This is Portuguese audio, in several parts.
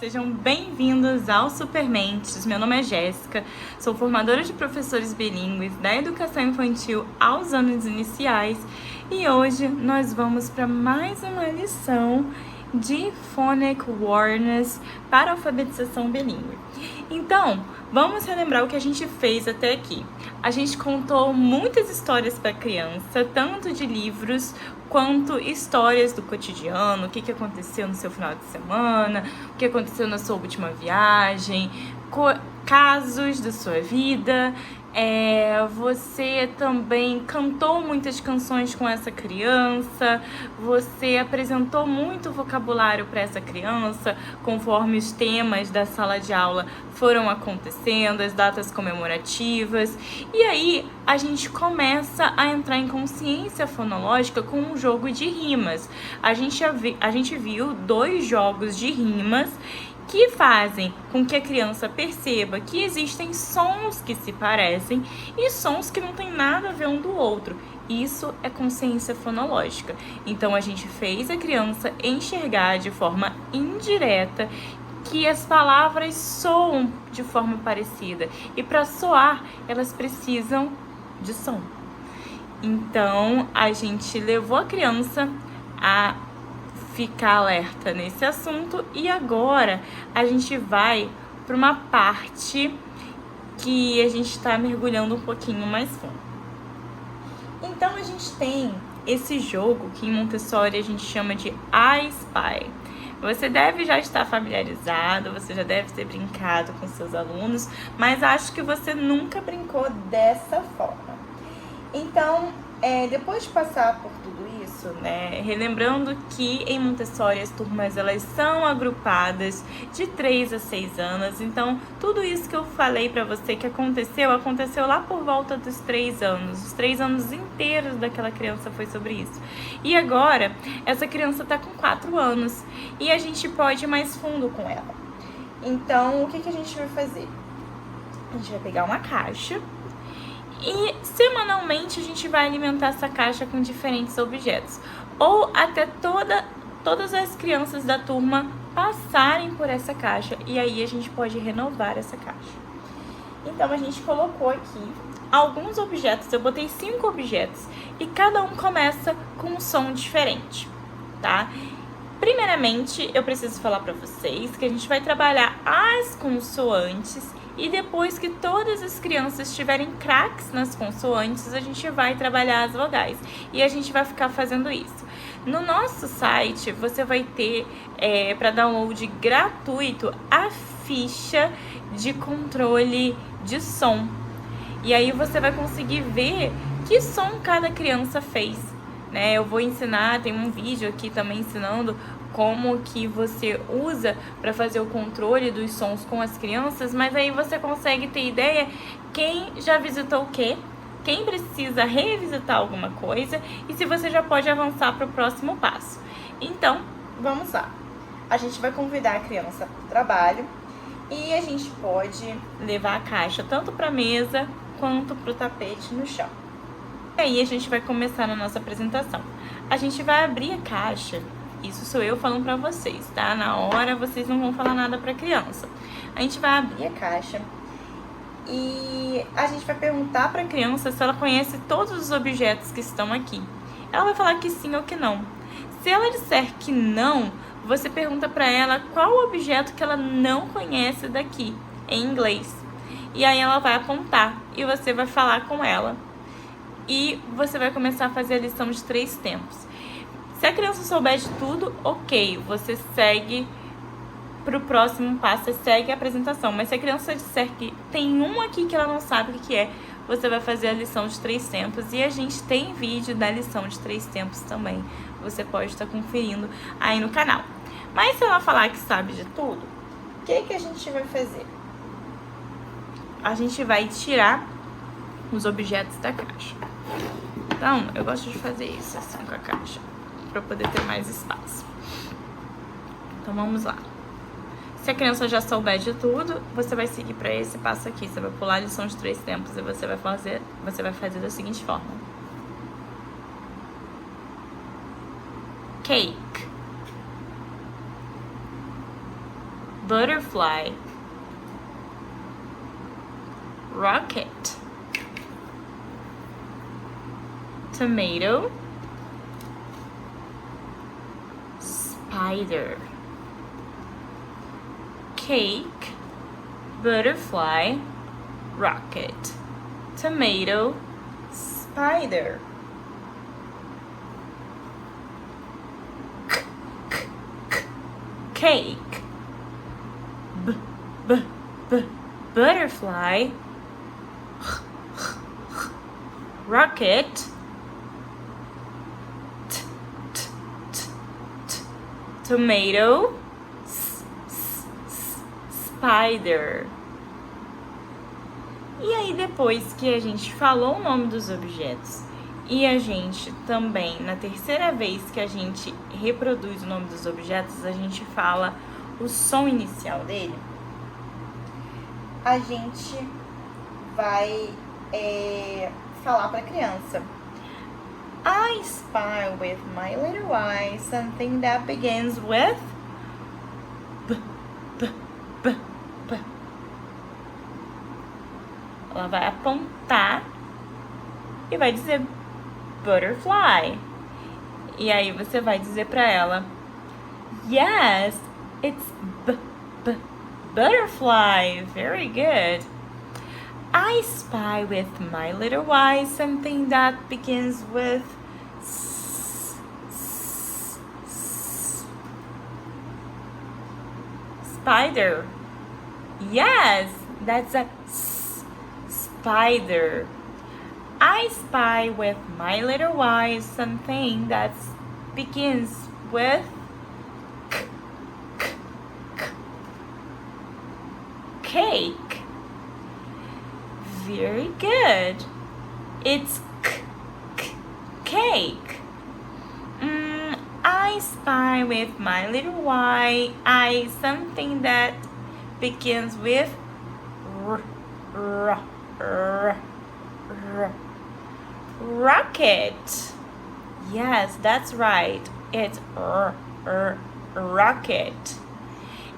sejam bem-vindos ao Supermentes. Meu nome é Jéssica, sou formadora de professores bilíngues da educação infantil aos anos iniciais e hoje nós vamos para mais uma lição de Phonic Awareness para alfabetização bilíngue. Então, vamos relembrar o que a gente fez até aqui. A gente contou muitas histórias para criança, tanto de livros quanto histórias do cotidiano, o que aconteceu no seu final de semana, o que aconteceu na sua última viagem, casos da sua vida. Você também cantou muitas canções com essa criança, você apresentou muito vocabulário para essa criança conforme os temas da sala de aula foram acontecendo, as datas comemorativas. E aí a gente começa a entrar em consciência fonológica com um jogo de rimas. A gente viu 2 jogos de rimas que fazem com que a criança perceba que existem sons que se parecem e sons que não tem nada a ver um do outro. Isso é consciência fonológica. Então a gente fez a criança enxergar de forma indireta que as palavras soam de forma parecida e para soar elas precisam de som. Então a gente levou a criança a ficar alerta nesse assunto e agora a gente vai para uma parte que a gente está mergulhando um pouquinho mais fundo. Então a gente tem esse jogo que em Montessori a gente chama de I Spy. Você deve já estar familiarizado, você já deve ter brincado com seus alunos, mas acho que você nunca brincou dessa forma. Então, depois de passar por tudo isso, né, relembrando que em Montessori as turmas elas são agrupadas de 3 a 6 anos, então tudo isso que eu falei pra você que aconteceu lá por volta dos 3 anos, os 3 anos inteiros daquela criança foi sobre isso. E agora, essa criança tá com 4 anos e a gente pode ir mais fundo com ela. Então, o que a gente vai fazer? A gente vai pegar uma caixa e semanalmente a gente vai alimentar essa caixa com diferentes objetos. Ou até todas as crianças da turma passarem por essa caixa. E aí a gente pode renovar essa caixa. Então a gente colocou aqui alguns objetos. Eu botei 5 objetos. E cada um começa com um som diferente, tá? Primeiramente, eu preciso falar para vocês que a gente vai trabalhar as consoantes. E depois que todas as crianças tiverem craques nas consoantes, a gente vai trabalhar as vogais. E a gente vai ficar fazendo isso. No nosso site, você vai ter, para download gratuito, a ficha de controle de som. E aí você vai conseguir ver que som cada criança fez, né? Eu vou ensinar, tem um vídeo aqui também ensinando como que você usa para fazer o controle dos sons com as crianças, mas aí você consegue ter ideia quem já visitou o quê, quem precisa revisitar alguma coisa e se você já pode avançar para o próximo passo. Então, vamos lá. A gente vai convidar a criança para o trabalho e a gente pode levar a caixa tanto para a mesa quanto para o tapete no chão. E aí a gente vai começar na nossa apresentação. A gente vai abrir a caixa. Isso sou eu falando pra vocês, tá? Na hora vocês não vão falar nada pra criança. A gente vai abrir a caixa e a gente vai perguntar pra criança se ela conhece todos os objetos que estão aqui. Ela vai falar que sim ou que não. Se ela disser que não, você pergunta pra ela qual o objeto que ela não conhece daqui, em inglês. E aí ela vai apontar e você vai falar com ela. E você vai começar a fazer a lição de 3 tempos. Se a criança souber de tudo, ok, você segue para o próximo passo, você segue a apresentação. Mas se a criança disser que tem um aqui que ela não sabe o que é, você vai fazer a lição de 3 tempos. E a gente tem vídeo da lição de 3 tempos também. Você pode estar conferindo aí no canal. Mas se ela falar que sabe de tudo, o que a gente vai fazer? A gente vai tirar os objetos da caixa. Então, eu gosto de fazer isso assim com a caixa, para poder ter mais espaço. Então vamos lá. Se a criança já souber de tudo, você vai seguir para esse passo aqui. Você vai pular a lição de 3 tempos e você vai fazer da seguinte forma: cake, butterfly, rocket, tomato, spider, cake, butterfly, rocket, tomato, spider. Cake, butterfly, rocket, tomato, spider. E aí, depois que a gente falou o nome dos objetos e a gente também, na terceira vez que a gente reproduz o nome dos objetos, a gente fala o som inicial dele, a gente vai falar para a criança. I spy with my little eye something that begins with b. Ela vai apontar e vai dizer butterfly. E aí você vai dizer para ela, yes, it's butterfly. Very good. I spy with my little eye something that begins with spider. Yes, that's a spider. I spy with my little eye something that begins with cake. Very good. It's cake. I spy with my little eye something that begins with rocket. Yes, that's right. It's rocket.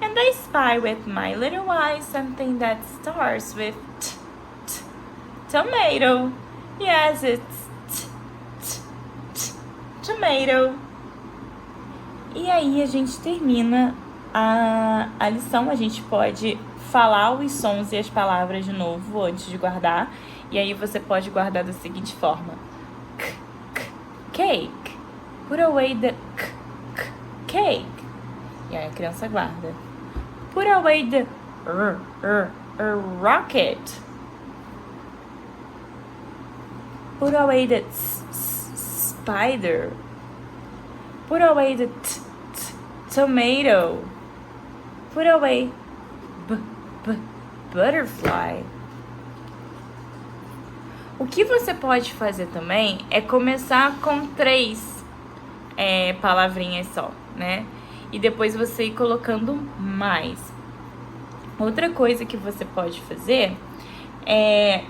And I spy with my little eye something that starts with tomato. Yes, it's tomato. E aí a gente termina a lição. A gente pode falar os sons e as palavras de novo antes de guardar. E aí você pode guardar da seguinte forma. Cake. Put away the cake. E aí a criança guarda. Put away the rocket. Put away the spider. Put away the tomato. Put away butterfly. O que você pode fazer também é começar com 3 palavrinhas só, né? E depois você ir colocando mais. Outra coisa que você pode fazer é...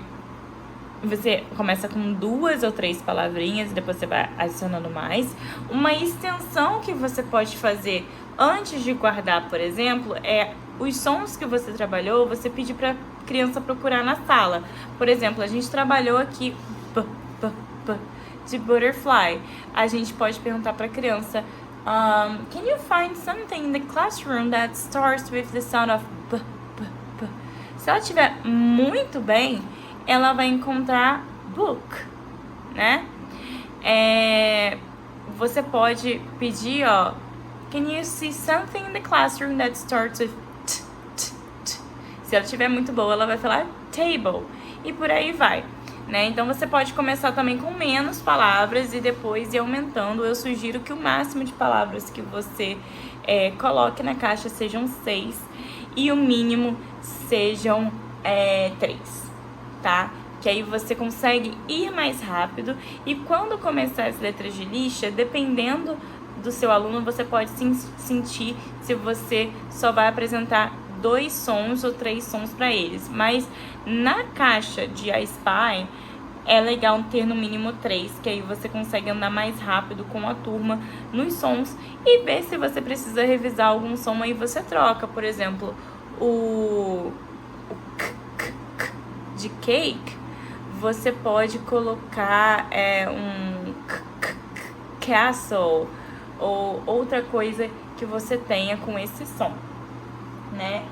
Você começa com 2 ou 3 palavrinhas e depois você vai adicionando mais. Uma extensão que você pode fazer antes de guardar, por exemplo, é os sons que você trabalhou, você pedir para a criança procurar na sala. Por exemplo, a gente trabalhou aqui de butterfly. A gente pode perguntar para a criança, can you find something in the classroom that starts with the sound of b? Se ela estiver muito bem, ela vai encontrar book, né? Você pode pedir, ó, can you see something in the classroom that starts with t? Se ela estiver muito boa, ela vai falar table. E por aí vai, né? Então você pode começar também com menos palavras e depois ir aumentando. Eu sugiro que o máximo de palavras que você coloque na caixa sejam 6 e o mínimo sejam 3. Tá? Que aí você consegue ir mais rápido e quando começar as letras de lixa, dependendo do seu aluno, você pode sentir se você só vai apresentar 2 sons ou 3 sons para eles. Mas na caixa de I Spy, é legal ter no mínimo 3, que aí você consegue andar mais rápido com a turma nos sons e ver se você precisa revisar algum som, aí você troca. Por exemplo, o de cake, você pode colocar um castle ou outra coisa que você tenha com esse som, né?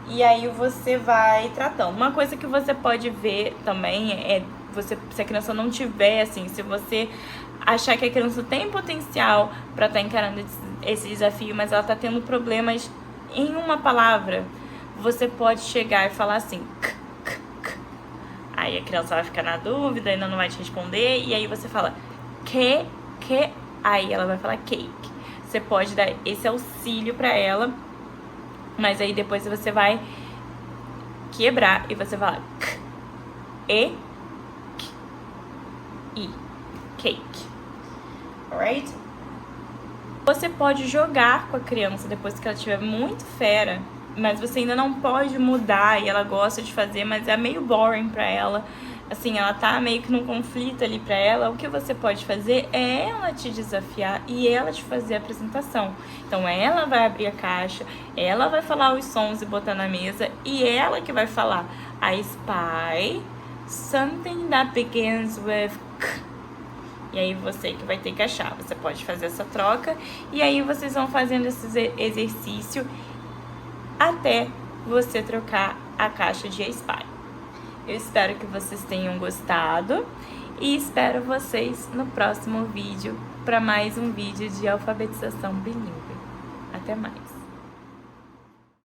E aí você vai tratando. Uma coisa que você pode ver também é se a criança não tiver, assim, se você achar que a criança tem potencial para estar encarando esse desafio, mas ela tá tendo problemas em uma palavra, você pode chegar e falar assim, aí a criança vai ficar na dúvida, ainda não vai te responder, e aí você fala que, aí ela vai falar cake. Você pode dar esse auxílio pra ela, mas aí depois você vai quebrar e você vai falar k, i, cake. Alright? Você pode jogar com a criança depois que ela estiver muito fera, mas você ainda não pode mudar e ela gosta de fazer, mas é meio boring pra ela. Assim, ela tá meio que num conflito ali pra ela. O que você pode fazer é ela te desafiar e ela te fazer a apresentação. Então ela vai abrir a caixa, ela vai falar os sons e botar na mesa, e ela que vai falar I spy something that begins with k. E aí você que vai ter que achar. Você pode fazer essa troca e aí vocês vão fazendo esse exercício até você trocar a caixa de I spy. Eu espero que vocês tenham gostado e espero vocês no próximo vídeo para mais um vídeo de alfabetização bilíngue. Até mais!